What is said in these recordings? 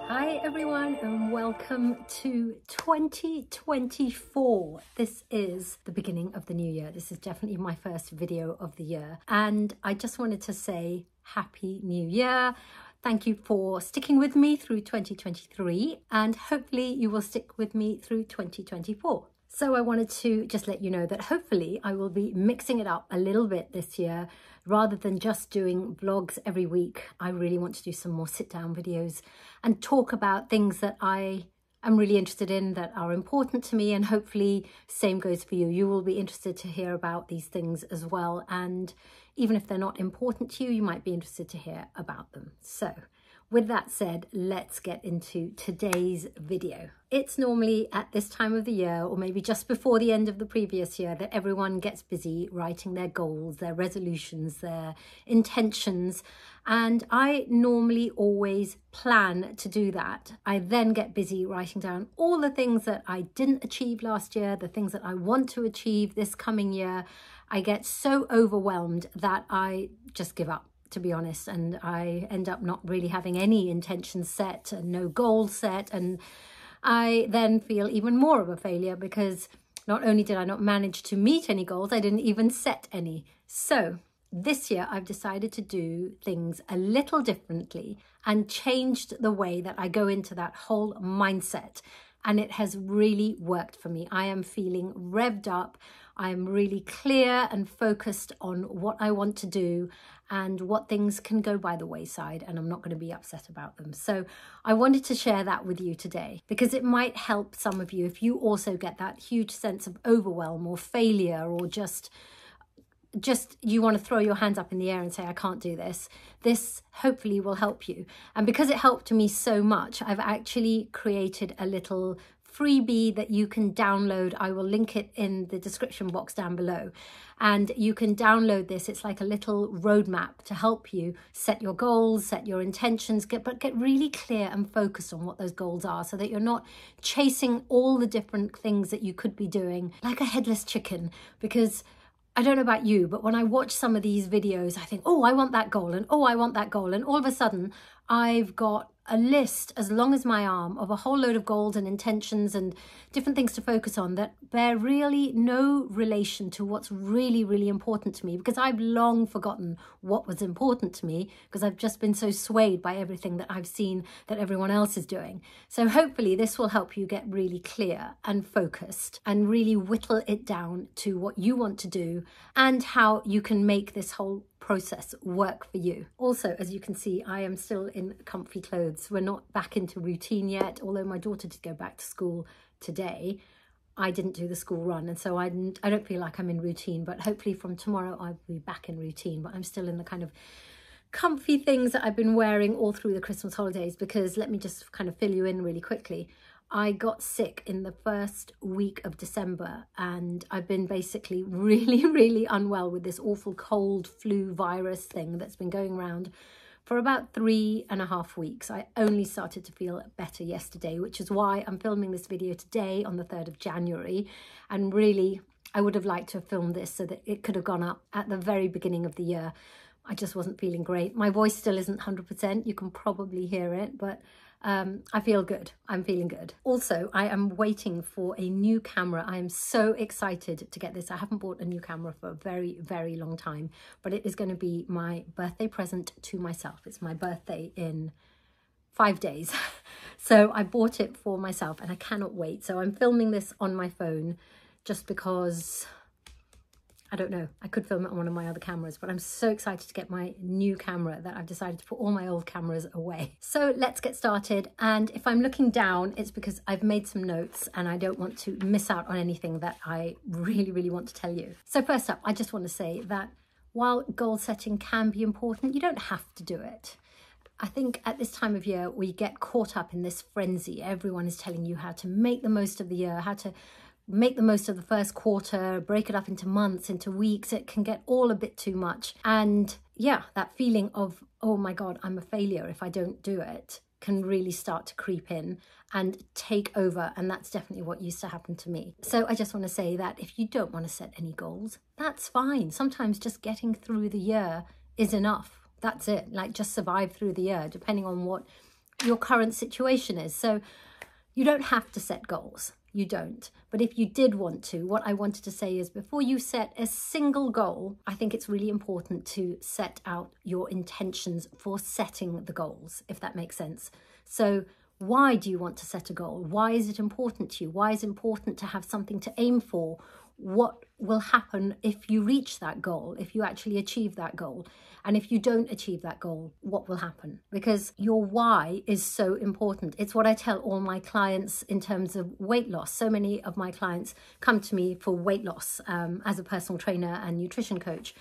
Hi everyone and welcome to 2024. This is the beginning of the new year. This is definitely my first video of the year and I just wanted to say Happy New Year. Thank you for sticking with me through 2023 and hopefully you will stick with me through 2024. So I wanted to just let you know that hopefully I will be mixing it up a little bit this year. Rather than just doing vlogs every week, I really want to do some more sit-down videos and talk about things that I am really interested in, that are important to me, and hopefully same goes for you. You will be interested to hear about these things as well, and even if they're not important to you, you might be interested to hear about them. So with that said, let's get into today's video. It's normally at this time of the year, or maybe just before the end of the previous year, that everyone gets busy writing their goals, their resolutions, their intentions. And I normally always plan to do that. I then get busy writing down all the things that I didn't achieve last year, the things that I want to achieve this coming year. I get so overwhelmed that I just give up, to be honest, and I end up not really having any intentions set and no goals set, and I then feel even more of a failure because not only did I not manage to meet any goals, I didn't even set any. So this year I've decided to do things a little differently and changed the way that I go into that whole mindset, and it has really worked for me. I am feeling revved up. I'm really clear and focused on what I want to do and what things can go by the wayside, and I'm not going to be upset about them. So I wanted to share that with you today because it might help some of you if you also get that huge sense of overwhelm or failure, or just you want to throw your hands up in the air and say, I can't do this. This hopefully will help you. And because it helped me so much, I've actually created a little freebie that you can download. I will link it in the description box down below. And you can download this. It's like a little roadmap to help you set your goals, set your intentions, but get really clear and focused on what those goals are, so that you're not chasing all the different things that you could be doing like a headless chicken. Because I don't know about you, but when I watch some of these videos, I think, oh, I want that goal, and oh, I want that goal. And all of a sudden, I've got a list as long as my arm of a whole load of goals and intentions and different things to focus on that bear really no relation to what's really, really important to me, because I've long forgotten what was important to me because I've just been so swayed by everything that I've seen that everyone else is doing. So hopefully this will help you get really clear and focused and really whittle it down to what you want to do and how you can make this whole process work for you. Also, as you can see, I am still in comfy clothes. We're not back into routine yet, although my daughter did go back to school today. I didn't do the school run, and so I don't feel like I'm in routine, but hopefully from tomorrow I'll be back in routine. But I'm still in the kind of comfy things that I've been wearing all through the Christmas holidays, because let me just kind of fill you in really quickly. I got sick in the first week of December, and I've been basically really, really unwell with this awful cold flu virus thing that's been going around for about 3.5 weeks. I only started to feel better yesterday, which is why I'm filming this video today on the 3rd of January. And really, I would have liked to have filmed this so that it could have gone up at the very beginning of the year. I just wasn't feeling great. My voice still isn't 100%. You can probably hear it, but I feel good. I'm feeling good. Also, I am waiting for a new camera. I am so excited to get this. I haven't bought a new camera for a very, very long time, but it is going to be my birthday present to myself. It's my birthday in 5 days. So I bought it for myself and I cannot wait. So I'm filming this on my phone just because I don't know, I could film it on one of my other cameras, but I'm so excited to get my new camera that I've decided to put all my old cameras away. So let's get started. And if I'm looking down, it's because I've made some notes and I don't want to miss out on anything that I really, really want to tell you. So first up, I just want to say that while goal setting can be important, you don't have to do it. I think at this time of year, we get caught up in this frenzy. Everyone is telling you how to make the most of the year, how to make the most of the first quarter, break it up into months, into weeks. It can get all a bit too much. And yeah, that feeling of, oh my God, I'm a failure if I don't do it, can really start to creep in and take over. And that's definitely what used to happen to me. So I just want to say that if you don't want to set any goals, that's fine. Sometimes just getting through the year is enough. That's it. Like, just survive through the year, depending on what your current situation is. So you don't have to set goals. You don't. But if you did want to, what I wanted to say is before you set a single goal, I think it's really important to set out your intentions for setting the goals, if that makes sense. So why do you want to set a goal? Why is it important to you? Why is it important to have something to aim for? What will happen if you reach that goal, if you actually achieve that goal? And if you don't achieve that goal, what will happen? Because your why is so important. It's what I tell all my clients in terms of weight loss. So many of my clients come to me for weight loss as a personal trainer and nutrition coach.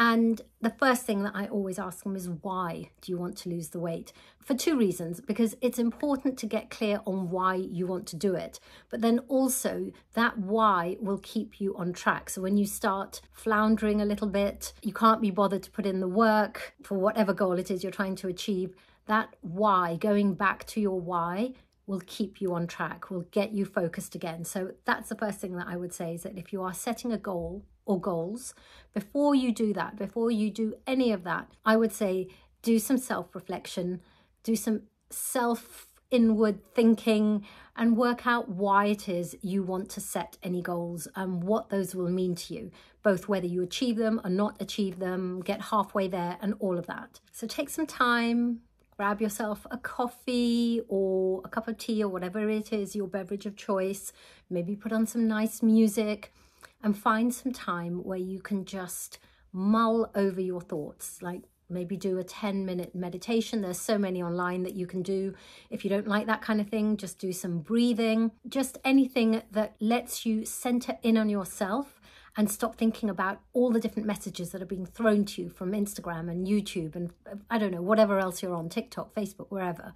And the first thing that I always ask them is, why do you want to lose the weight? For two reasons, because it's important to get clear on why you want to do it. But then also that why will keep you on track. So when you start floundering a little bit, you can't be bothered to put in the work for whatever goal it is you're trying to achieve, that why, going back to your why, will keep you on track, will get you focused again. So that's the first thing that I would say, is that if you are setting a goal or goals, before you do that, before you do any of that, I would say do some self-reflection, do some inward thinking, and work out why it is you want to set any goals and what those will mean to you, both whether you achieve them or not achieve them, get halfway there and all of that. So take some time, grab yourself a coffee or a cup of tea or whatever it is, your beverage of choice. Maybe put on some nice music and find some time where you can just mull over your thoughts. Like maybe do a 10-minute meditation. There's so many online that you can do. If you don't like that kind of thing, just do some breathing. Just anything that lets you center in on yourself and stop thinking about all the different messages that are being thrown to you from Instagram and YouTube and I don't know, whatever else you're on, TikTok, Facebook, wherever.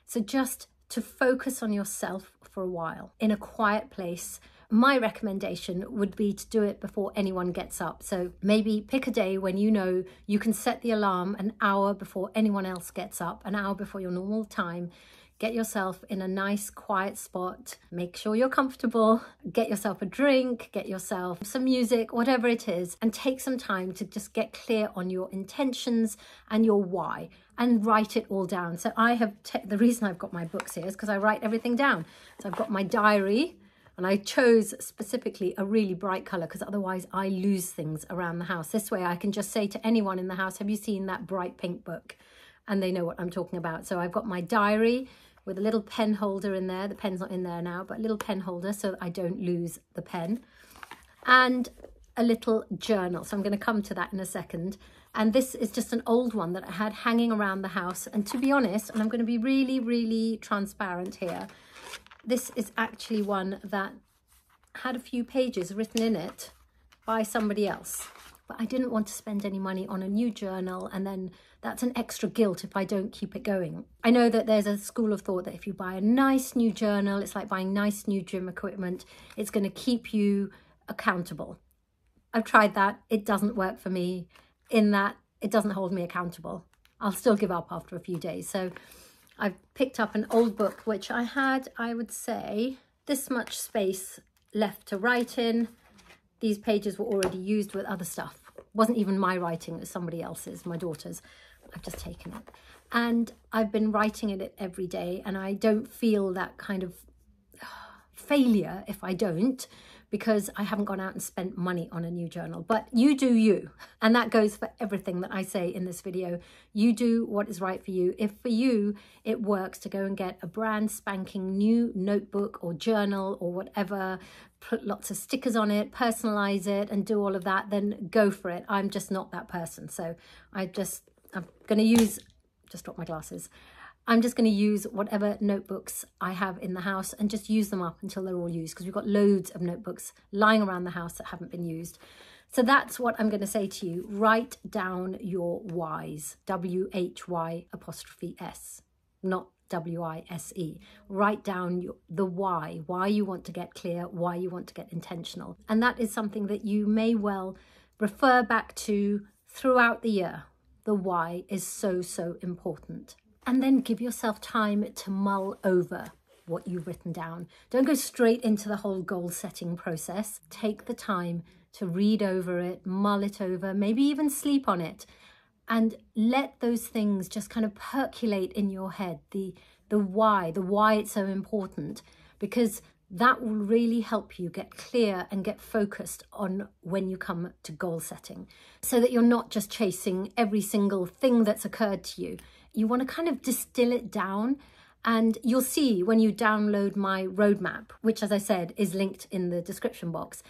So just to focus on yourself for a while in a quiet place. My recommendation would be to do it before anyone gets up. So maybe pick a day when you know you can set the alarm an hour before anyone else gets up, an hour before your normal time. Get yourself in a nice quiet spot, make sure you're comfortable, get yourself a drink, get yourself some music, whatever it is, and take some time to just get clear on your intentions and your why, and write it all down. So I have, the reason I've got my books here is because I write everything down. So I've got my diary, and I chose specifically a really bright colour because otherwise I lose things around the house. This way I can just say to anyone in the house, have you seen that bright pink book? And they know what I'm talking about. So I've got my diary with a little pen holder in there. The pen's not in there now, but a little pen holder so that I don't lose the pen. And a little journal. So I'm going to come to that in a second. And this is just an old one that I had hanging around the house. And to be honest, and I'm going to be really, really transparent here, this is actually one that had a few pages written in it by somebody else. But I didn't want to spend any money on a new journal, and then that's an extra guilt if I don't keep it going. I know that there's a school of thought that if you buy a nice new journal, it's like buying nice new gym equipment, it's going to keep you accountable. I've tried that. It doesn't work for me in that it doesn't hold me accountable. I'll still give up after a few days. So I've picked up an old book, which I had, I would say, this much space left to write in. These pages were already used with other stuff. It wasn't even my writing, it was somebody else's, my daughter's. I've just taken it. And I've been writing in it every day, and I don't feel that kind of failure if I don't, because I haven't gone out and spent money on a new journal. But you do you. And that goes for everything that I say in this video. You do what is right for you. If for you, it works to go and get a brand spanking new notebook or journal or whatever, put lots of stickers on it, personalize it and do all of that, then go for it. I'm just not that person. So I'm going to use, just drop my glasses. I'm just going to use whatever notebooks I have in the house and just use them up until they're all used, because we've got loads of notebooks lying around the house that haven't been used. So that's what I'm going to say to you. Write down your whys, WHY', not WISE. Write down the why you want to get clear, why you want to get intentional. And that is something that you may well refer back to throughout the year. The why is so, so important. And then give yourself time to mull over what you've written down. Don't go straight into the whole goal setting process. Take the time to read over it, mull it over, maybe even sleep on it. and let those things just kind of percolate in your head, the why it's so important, because that will really help you get clear and get focused on when you come to goal setting, so that you're not just chasing every single thing that's occurred to you. You want to kind of distill it down, and you'll see when you download my roadmap, which, as I said, is linked in the description box.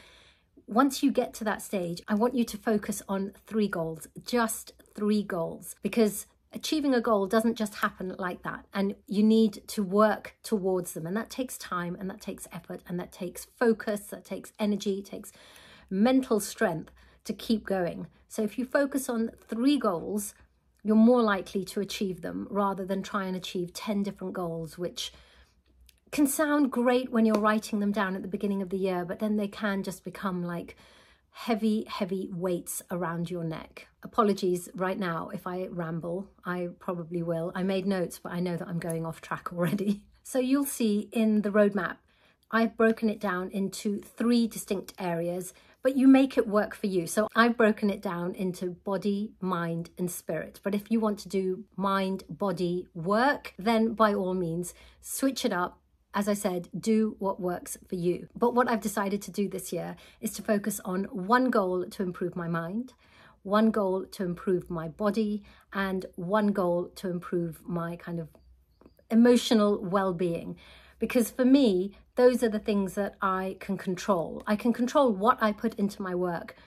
Once you get to that stage, I want you to focus on 3 goals, just 3 goals, because achieving a goal doesn't just happen like that, and you need to work towards them, and that takes time, and that takes effort, and that takes focus, that takes energy, it takes mental strength to keep going. So if you focus on 3 goals, you're more likely to achieve them rather than try and achieve 10 different goals, which can sound great when you're writing them down at the beginning of the year, but then they can just become like heavy weights around your neck. Apologies right now if I ramble, I probably will. I made notes, but I know that I'm going off track already. So you'll see in the roadmap, I've broken it down into 3 distinct areas, but you make it work for you. So I've broken it down into body, mind, and spirit. But if you want to do mind, body work, then by all means, switch it up. As I said, do what works for you. But what I've decided to do this year is to focus on 1 goal to improve my mind, 1 goal to improve my body, and 1 goal to improve my kind of emotional well-being. Because for me, those are the things that I can control. I can control what I put into my work,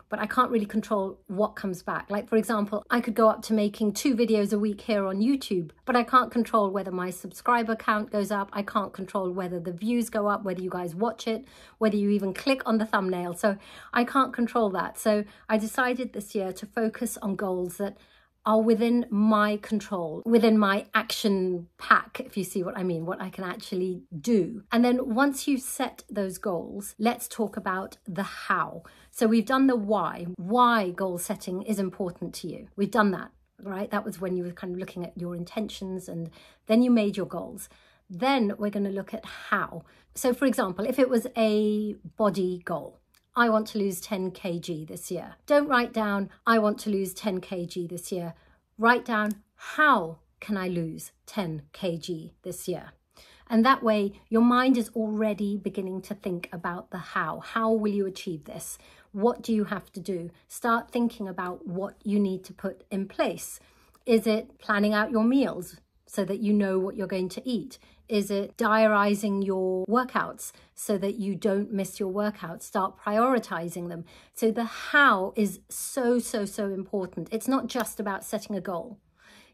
but I can't really control what comes back. Like, for example, I could go up to making 2 videos a week here on YouTube, but I can't control whether my subscriber count goes up. I can't control whether the views go up, whether you guys watch it, whether you even click on the thumbnail. So I can't control that. So I decided this year to focus on goals that are within my control, within my action pack, if you see what I mean, what I can actually do. And then once you've set those goals, let's talk about the how. So we've done the why goal setting is important to you. We've done that, right? That was when you were kind of looking at your intentions, and then you made your goals. Then we're going to look at how. So for example, if it was a body goal, I want to lose 10 kg this year. Don't write down, I want to lose 10 kg this year. Write down, how can I lose 10 kg this year? And that way, your mind is already beginning to think about the how. How will you achieve this? What do you have to do? Start thinking about what you need to put in place. Is it planning out your meals so that you know what you're going to eat? Is it diarizing your workouts so that you don't miss your workouts? Start prioritizing them. So the how is so important. It's not just about setting a goal.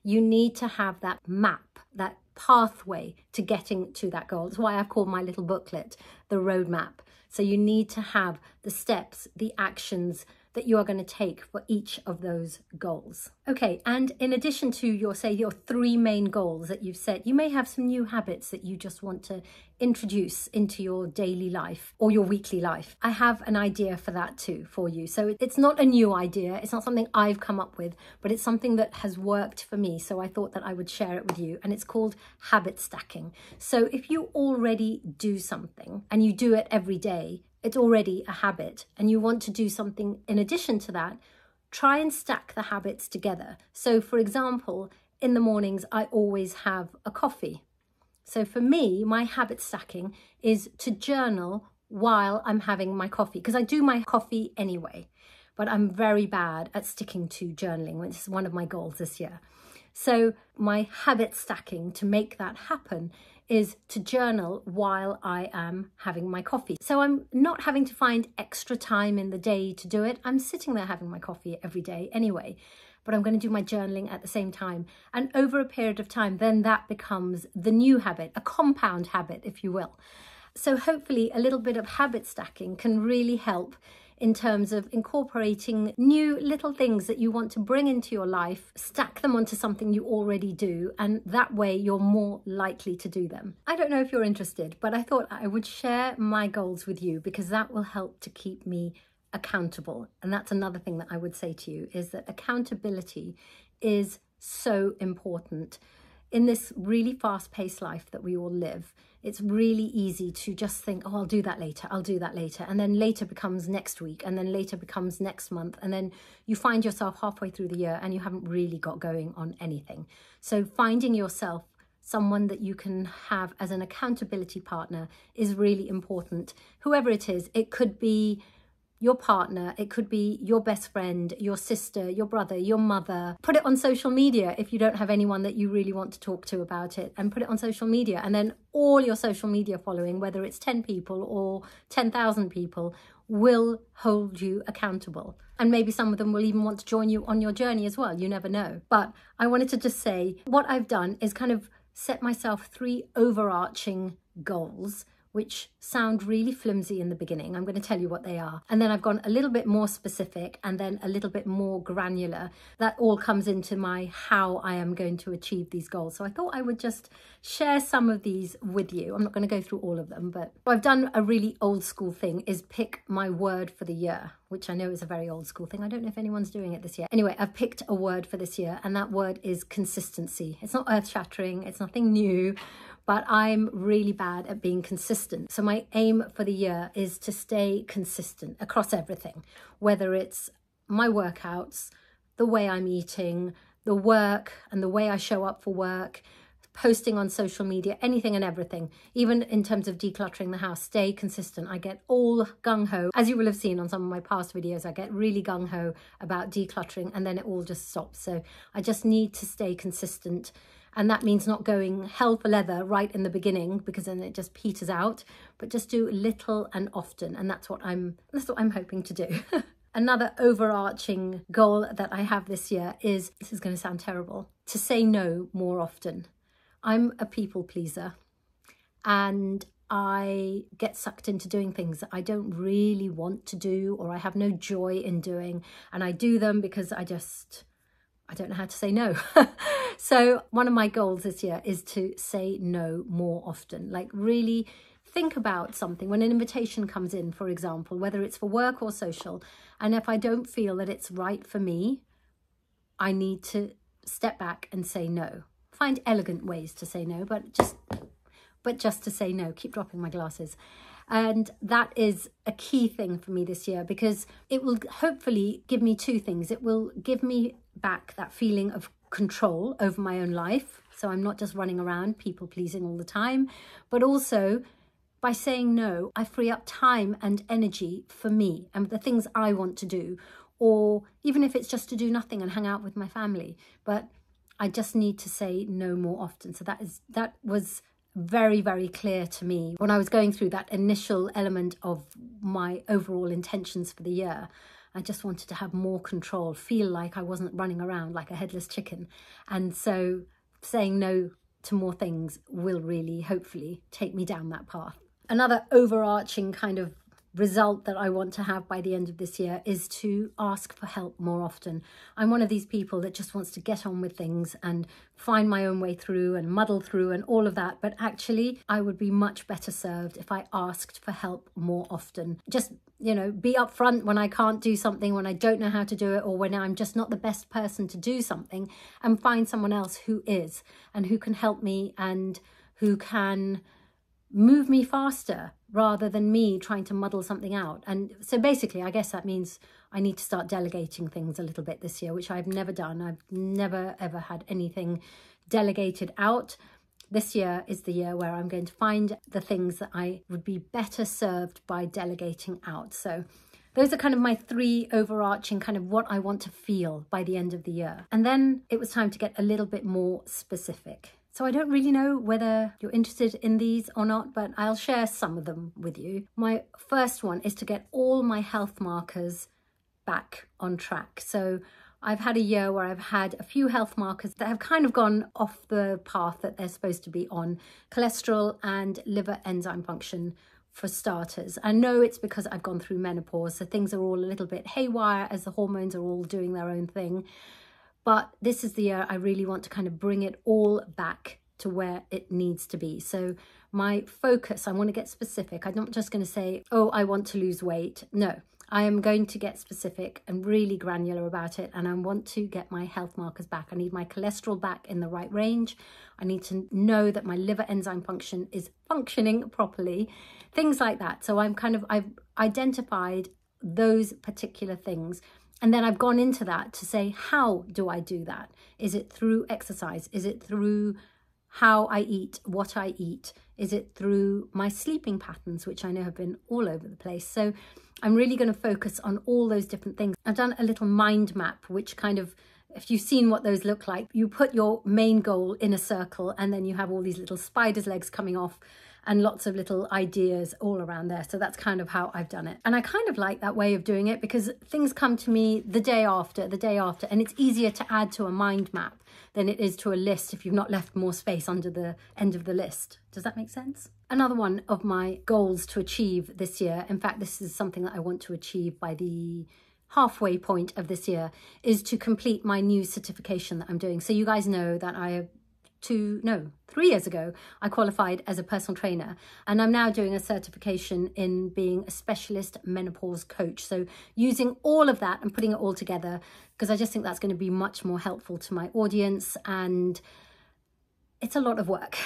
You need to have that map, that pathway to getting to that goal. That's why I've called my little booklet the roadmap. So you need to have the steps, the actions that you are going to take for each of those goals. Okay, and in addition to your 3 main goals that you've set, you may have some new habits that you just want to introduce into your daily life or your weekly life. I have an idea for that too for you. So it's not a new idea, it's not something I've come up with, but it's something that has worked for me. So I thought that I would share it with you, and it's called habit stacking. So if you already do something and you do it every day, it's already a habit, and you want to do something in addition to that, try and stack the habits together. So for example, in the mornings, I always have a coffee. So for me, my habit stacking is to journal while I'm having my coffee, because I do my coffee anyway, but I'm very bad at sticking to journaling, which is one of my goals this year. So my habit stacking to make that happen is to journal while I am having my coffee. So I'm not having to find extra time in the day to do it. I'm sitting there having my coffee every day anyway, but I'm going to do my journaling at the same time. And over a period of time, then that becomes the new habit, a compound habit, if you will. So hopefully a little bit of habit stacking can really help in terms of incorporating new little things that you want to bring into your life, stack them onto something you already do, and that way you're more likely to do them. I don't know if you're interested, but I thought I would share my goals with you because that will help to keep me accountable. And that's another thing that I would say to you, is that accountability is so important. in this really fast-paced life that we all live, it's really easy to just think, oh, I'll do that later, I'll do that later. And then later becomes next week, and then later becomes next month. And then you find yourself halfway through the year and you haven't really got going on anything. So finding yourself someone that you can have as an accountability partner is really important. Whoever it is, it could be your partner, it could be your best friend, your sister, your brother, your mother. Put it on social media if you don't have anyone that you really want to talk to about it, and put it on social media. And then all your social media following, whether it's 10 people or 10,000 people, will hold you accountable. And maybe some of them will even want to join you on your journey as well. You never know. But I wanted to just say what I've done is kind of set myself 3 overarching goals, which sound really flimsy in the beginning. I'm going to tell you what they are. And then I've gone a little bit more specific and then a little bit more granular. That all comes into my how I am going to achieve these goals. So I thought I would just share some of these with you. I'm not going to go through all of them, but I've done a really old school thing, is pick my word for the year, which I know is a very old school thing. I don't know if anyone's doing it this year. Anyway, I've picked a word for this year, and that word is consistency. It's not earth-shattering, it's nothing new, but I'm really bad at being consistent. So my aim for the year is to stay consistent across everything, whether it's my workouts, the way I'm eating, the work and the way I show up for work, posting on social media, anything and everything. Even in terms of decluttering the house, stay consistent. I get all gung-ho. As you will have seen on some of my past videos, I get really gung-ho about decluttering and then it all just stops. So I just need to stay consistent. And that means not going hell for leather right in the beginning, because then it just peters out, but just do little and often. And that's what I'm hoping to do. Another overarching goal that I have this year is, this is going to sound terrible, to say no more often. I'm a people pleaser and I get sucked into doing things that I don't really want to do, or I have no joy in doing, and I do them because I don't know how to say no. So one of my goals this year is to say no more often. Like really think about something when an invitation comes in, for example, whether it's for work or social, and if I don't feel that it's right for me, I need to step back and say no. Find elegant ways to say no, but just to say no. Keep dropping my glasses. And that is a key thing for me this year, because it will hopefully give me 2 things. It will give me back that feeling of control over my own life. So I'm not just running around people pleasing all the time, but also by saying no, I free up time and energy for me and the things I want to do, or even if it's just to do nothing and hang out with my family. But I just need to say no more often. So that was very, very clear to me when I was going through that initial element of my overall intentions for the year. I just wanted to have more control, feel like I wasn't running around like a headless chicken. And so saying no to more things will really, hopefully, take me down that path. Another overarching kind of result that I want to have by the end of this year is to ask for help more often. I'm one of these people that just wants to get on with things and find my own way through and muddle through and all of that. But actually, I would be much better served if I asked for help more often. Just, you know, be upfront when I can't do something, when I don't know how to do it, or when I'm just not the best person to do something, and find someone else who is and who can help me and who can move me faster rather than me trying to muddle something out. And so basically, I guess that means I need to start delegating things a little bit this year, which I've never done. I've never, ever had anything delegated out. This year is the year where I'm going to find the things that I would be better served by delegating out. So those are kind of my 3 overarching kind of what I want to feel by the end of the year. And then it was time to get a little bit more specific. So I don't really know whether you're interested in these or not, but I'll share some of them with you. My first one is to get all my health markers back on track. So I've had a year where I've had a few health markers that have kind of gone off the path that they're supposed to be on. Cholesterol and liver enzyme function, for starters. I know it's because I've gone through menopause, so things are all a little bit haywire as the hormones are all doing their own thing. But this is the year I really want to kind of bring it all back to where it needs to be. So my focus, I want to get specific. I'm not just going to say, oh, I want to lose weight. No, I am going to get specific and really granular about it, and I want to get my health markers back. I need my cholesterol back in the right range. I need to know that my liver enzyme function is functioning properly, things like that. So I've identified those particular things. And then I've gone into that to say, how do I do that? Is it through exercise? Is it through how I eat, what I eat? Is it through my sleeping patterns, which I know have been all over the place? So I'm really going to focus on all those different things. I've done a little mind map, which kind of, if you've seen what those look like, you put your main goal in a circle and then you have all these little spider's legs coming off and lots of little ideas all around there. So that's kind of how I've done it. And I kind of like that way of doing it because things come to me the day after, and it's easier to add to a mind map than it is to a list if you've not left more space under the end of the list. Does that make sense? Another one of my goals to achieve this year, in fact, this is something that I want to achieve by the halfway point of this year, is to complete my new certification that I'm doing. So you guys know that I have 3 years ago, I qualified as a personal trainer, and I'm now doing a certification in being a specialist menopause coach. So using all of that and putting it all together, because I just think that's going to be much more helpful to my audience, and it's a lot of work.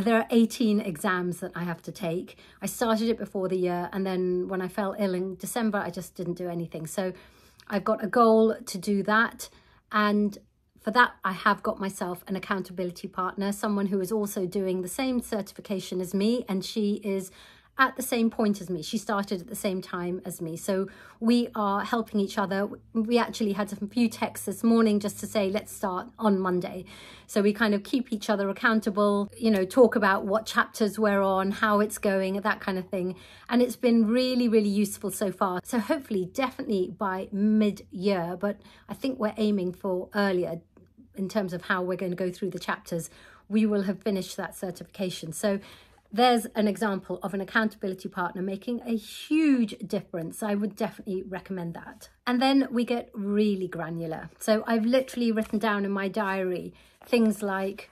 There are 18 exams that I have to take. I started it before the year, and then when I fell ill in December, I just didn't do anything. So I've got a goal to do that, and for that, I have got myself an accountability partner, someone who is also doing the same certification as me, and she is at the same point as me. She started at the same time as me. So we are helping each other. We actually had a few texts this morning just to say, let's start on Monday. So we kind of keep each other accountable, you know, talk about what chapters we're on, how it's going, that kind of thing. And it's been really, really useful so far. So hopefully, definitely by mid-year, but I think we're aiming for earlier, in terms of how we're going to go through the chapters, we will have finished that certification. So there's an example of an accountability partner making a huge difference. I would definitely recommend that. And then we get really granular. So I've literally written down in my diary things like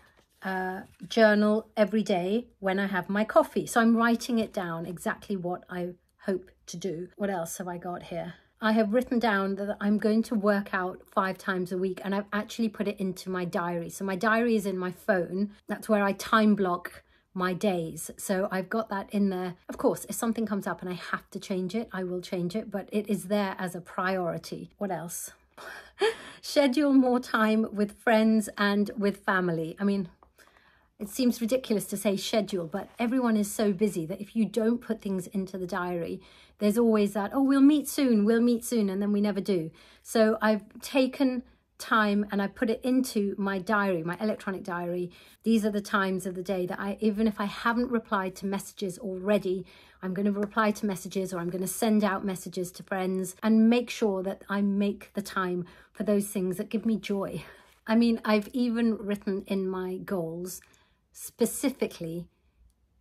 journal every day when I have my coffee. So I'm writing it down exactly what I hope to do. What else have I got here? I have written down that I'm going to work out 5 times a week, and I've actually put it into my diary. So my diary is in my phone. That's where I time block my days. So I've got that in there. Of course, if something comes up and I have to change it, I will change it, but it is there as a priority. What else? Schedule more time with friends and with family. I mean, it seems ridiculous to say schedule, but everyone is so busy that if you don't put things into the diary, there's always that, oh, we'll meet soon, and then we never do. So I've taken time and I put it into my diary, my electronic diary. These are the times of the day that even if I haven't replied to messages already, I'm going to reply to messages, or I'm going to send out messages to friends, and make sure that I make the time for those things that give me joy. I mean, I've even written in my goals, specifically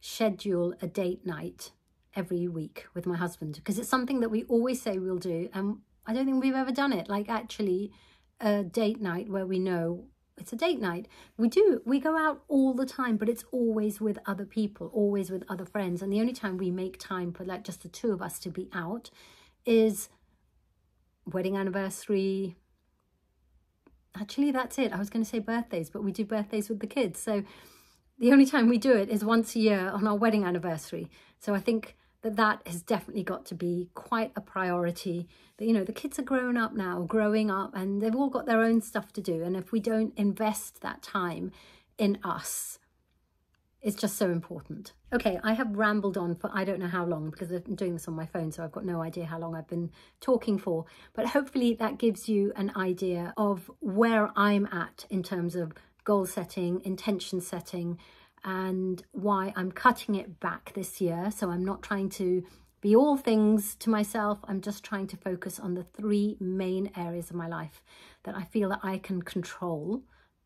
schedule a date night every week with my husband, because it's something that we always say we'll do, and I don't think we've ever done it. Like actually a date night where we know it's a date night. We go out all the time, but it's always with other people, always with other friends, and the only time we make time for like just the two of us to be out is wedding anniversary. Actually, that's it. I was going to say birthdays, but we do birthdays with the kids, so the only time we do it is once a year on our wedding anniversary. So I think that has definitely got to be quite a priority. That, you know, the kids are growing up, and they've all got their own stuff to do. And if we don't invest that time in us, it's just so important. Okay, I have rambled on for I don't know how long, because I'm doing this on my phone, so I've got no idea how long I've been talking for. But hopefully that gives you an idea of where I'm at in terms of goal setting, intention setting, and why I'm cutting it back this year. So I'm not trying to be all things to myself. I'm just trying to focus on the 3 main areas of my life that I feel that I can control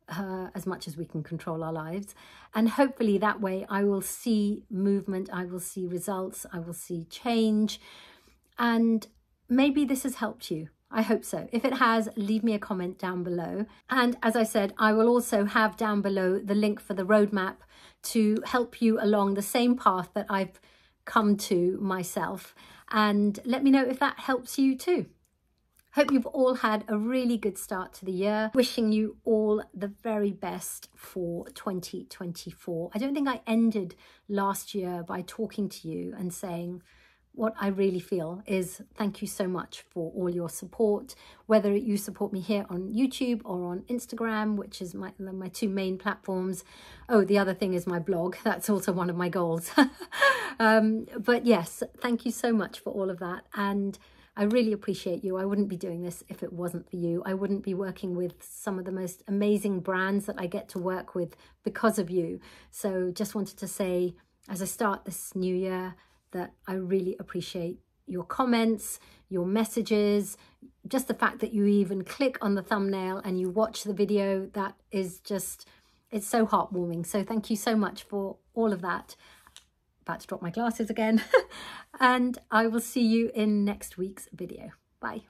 as much as we can control our lives. And hopefully that way I will see movement, I will see results, I will see change. And maybe this has helped you. I hope so. If it has, leave me a comment down below. And as I said, I will also have down below the link for the roadmap to help you along the same path that I've come to myself, and let me know if that helps you too. Hope you've all had a really good start to the year. Wishing you all the very best for 2024. I don't think I ended last year by talking to you and saying what I really feel is thank you so much for all your support, whether you support me here on YouTube or on Instagram, which is my two main platforms. Oh, the other thing is my blog. That's also one of my goals. But yes, thank you so much for all of that. And I really appreciate you. I wouldn't be doing this if it wasn't for you. I wouldn't be working with some of the most amazing brands that I get to work with because of you. So just wanted to say, as I start this new year, that I really appreciate your comments, your messages, just the fact that you even click on the thumbnail and you watch the video. That is just, it's so heartwarming. So thank you so much for all of that. About to drop my glasses again. And I will see you in next week's video. Bye.